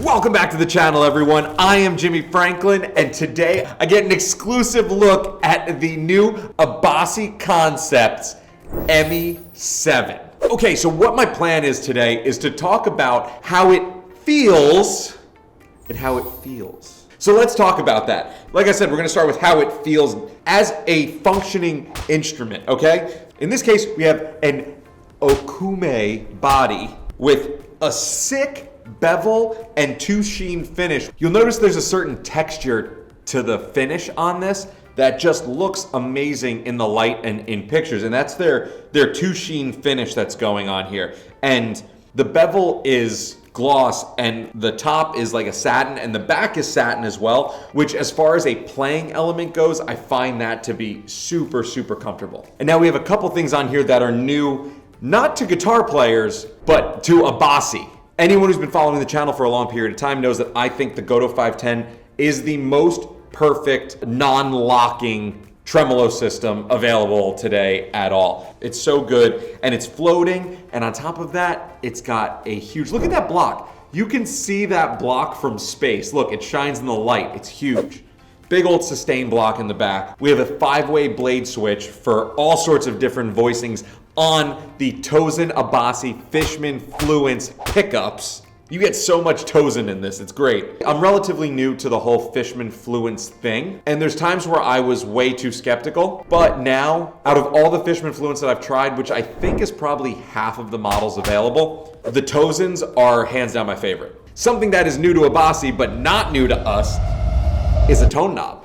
Welcome back to the channel, everyone. I am Jimmy Franklin, and today I get an exclusive look at the new Abasi Concepts Ēmi 7. Okay, so what my plan is today is to talk about how it feels and how it feels. So let's talk about that. Like I said, we're gonna start with how it feels as a functioning instrument, okay? In this case, we have an Okume body with a sick bevel and two sheen finish. You'll notice there's a certain texture to the finish on this that just looks amazing in the light and in pictures, and that's their two sheen finish that's going on here. And the bevel is gloss, and the top is like a satin, and the back is satin as well, which as far as a playing element goes, I find that to be super, super comfortable. And now we have a couple things on here that are new, not to guitar players, but to Abasi. Anyone who's been following the channel for a long period of time knows that I think the Goto 510 is the most perfect non-locking tremolo system available today at all. It's so good, and it's floating, and on top of that, it's got a huge, look at that block. You can see that block from space. Look, it shines in the light, it's huge. Big old sustain block in the back. We have a 5-way blade switch for all sorts of different voicings on the Tosin Abasi Fishman Fluence pickups. You get so much Tosin in this, it's great. I'm relatively new to the whole Fishman Fluence thing, and there's times where I was way too skeptical, but now, out of all the Fishman Fluence that I've tried, which I think is probably half of the models available, the Tosins are hands down my favorite. Something that is new to Abasi, but not new to us, is a tone knob.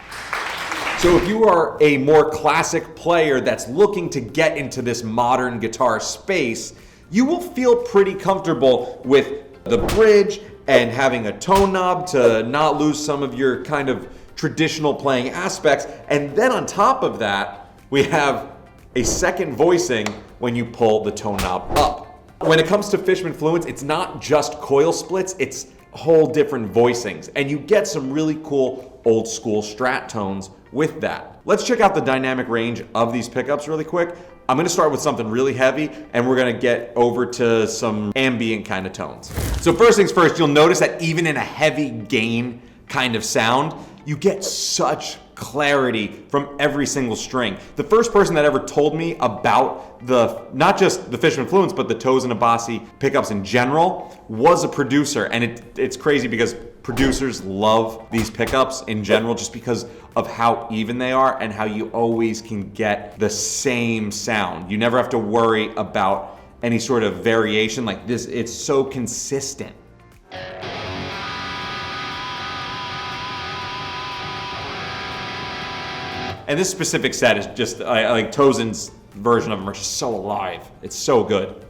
So if you are a more classic player that's looking to get into this modern guitar space, you will feel pretty comfortable with the bridge and having a tone knob to not lose some of your kind of traditional playing aspects. And then on top of that, we have a second voicing when you pull the tone knob up. When it comes to Fishman Fluence, it's not just coil splits, it's whole different voicings, and you get some really cool old school strat tones with that. Let's check out the dynamic range of these pickups really quick. I'm gonna start with something really heavy, and we're gonna get over to some ambient kind of tones. So first things first, you'll notice that even in a heavy gain kind of sound, you get such clarity from every single string. The first person that ever told me about not just the Fishman Fluence, but the Tosin Abasi pickups in general was a producer. And it's crazy because producers love these pickups in general just because of how even they are and how you always can get the same sound. You never have to worry about any sort of variation like this. It's so consistent. And this specific set is just, I like Tosin's version of them are just so alive. It's so good.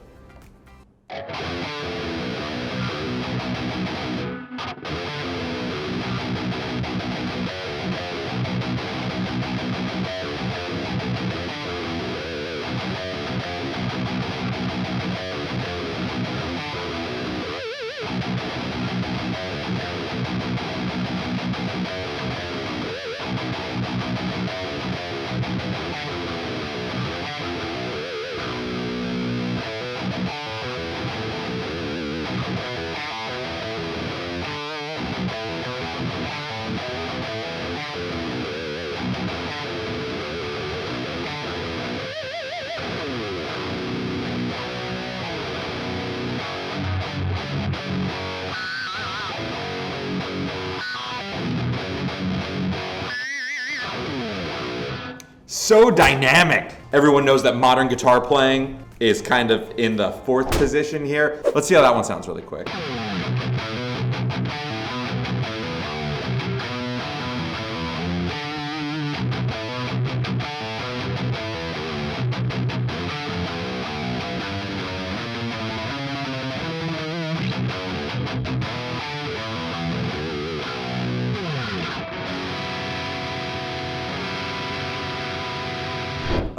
So dynamic. Everyone knows that modern guitar playing is kind of in the 4th position here. Let's see how that one sounds really quick.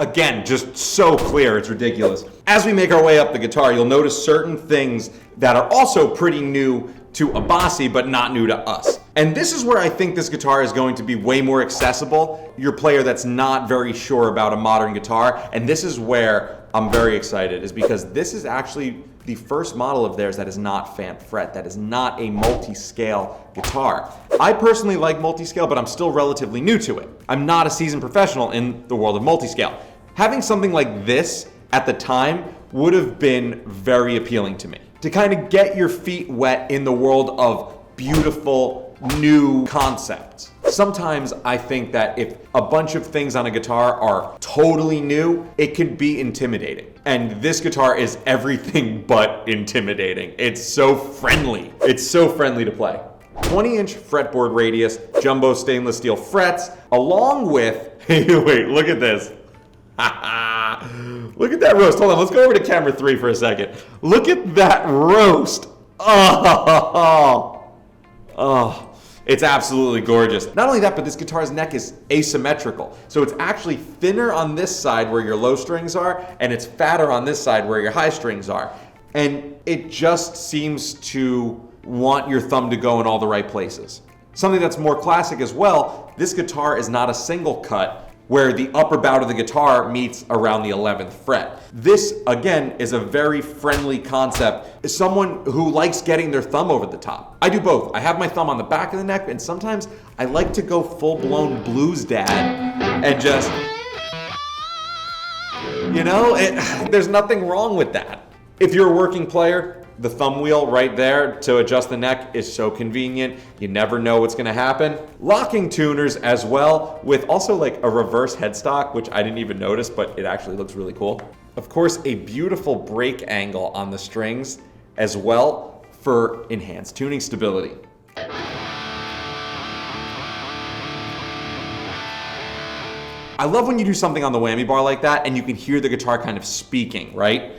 Again, just so clear, it's ridiculous. As we make our way up the guitar, you'll notice certain things that are also pretty new to Abasi, but not new to us. And this is where I think this guitar is going to be way more accessible. You're a player that's not very sure about a modern guitar, and this is where I'm very excited, is because this is actually the first model of theirs that is not fan fret, that is not a multi-scale guitar. I personally like multi-scale, but I'm still relatively new to it. I'm not a seasoned professional in the world of multi-scale. Having something like this at the time would have been very appealing to me. To kind of get your feet wet in the world of beautiful, new concepts. Sometimes I think that if a bunch of things on a guitar are totally new, it can be intimidating. And this guitar is everything but intimidating. It's so friendly. It's so friendly to play. 20-inch fretboard radius, jumbo stainless steel frets, along with, wait, look at this. Look at that roast. Hold on, let's go over to camera 3 for a second. Look at that roast. Oh, it's absolutely gorgeous. Not only that, but this guitar's neck is asymmetrical. So it's actually thinner on this side where your low strings are, and it's fatter on this side where your high strings are. And it just seems to want your thumb to go in all the right places. Something that's more classic as well, this guitar is not a single cut where the upper bout of the guitar meets around the 11th fret. This, again, is a very friendly concept. As someone who likes getting their thumb over the top. I do both. I have my thumb on the back of the neck, and sometimes I like to go full-blown blues dad and just, you know, there's nothing wrong with that. If you're a working player, the thumb wheel right there to adjust the neck is so convenient. You never know what's gonna happen. Locking tuners as well, with also like a reverse headstock, which I didn't even notice, but it actually looks really cool. Of course, a beautiful break angle on the strings as well for enhanced tuning stability. I love when you do something on the whammy bar like that and you can hear the guitar kind of speaking, right?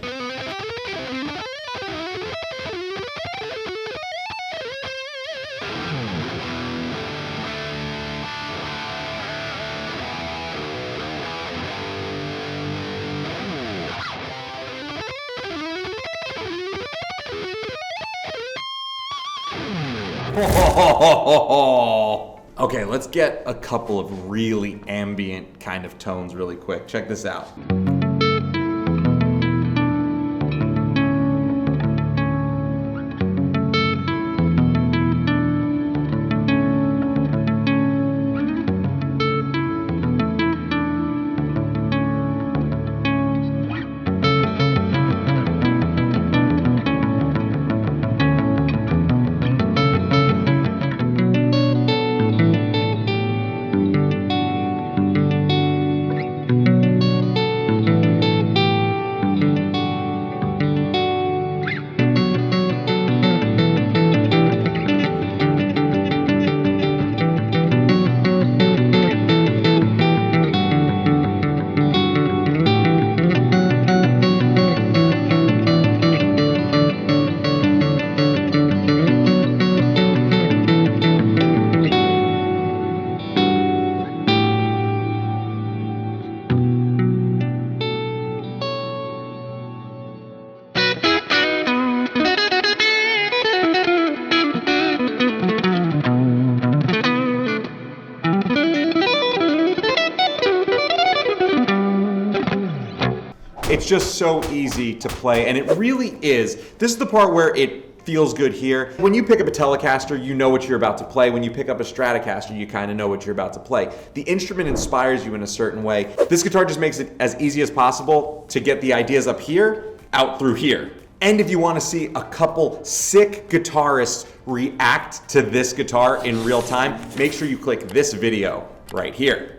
Okay, let's get a couple of really ambient kind of tones really quick. Check this out. It's just so easy to play, and it really is. This is the part where it feels good here. When you pick up a Telecaster, you know what you're about to play. When you pick up a Stratocaster, you kind of know what you're about to play. The instrument inspires you in a certain way. This guitar just makes it as easy as possible to get the ideas up here, out through here. And if you want to see a couple sick guitarists react to this guitar in real time, make sure you click this video right here.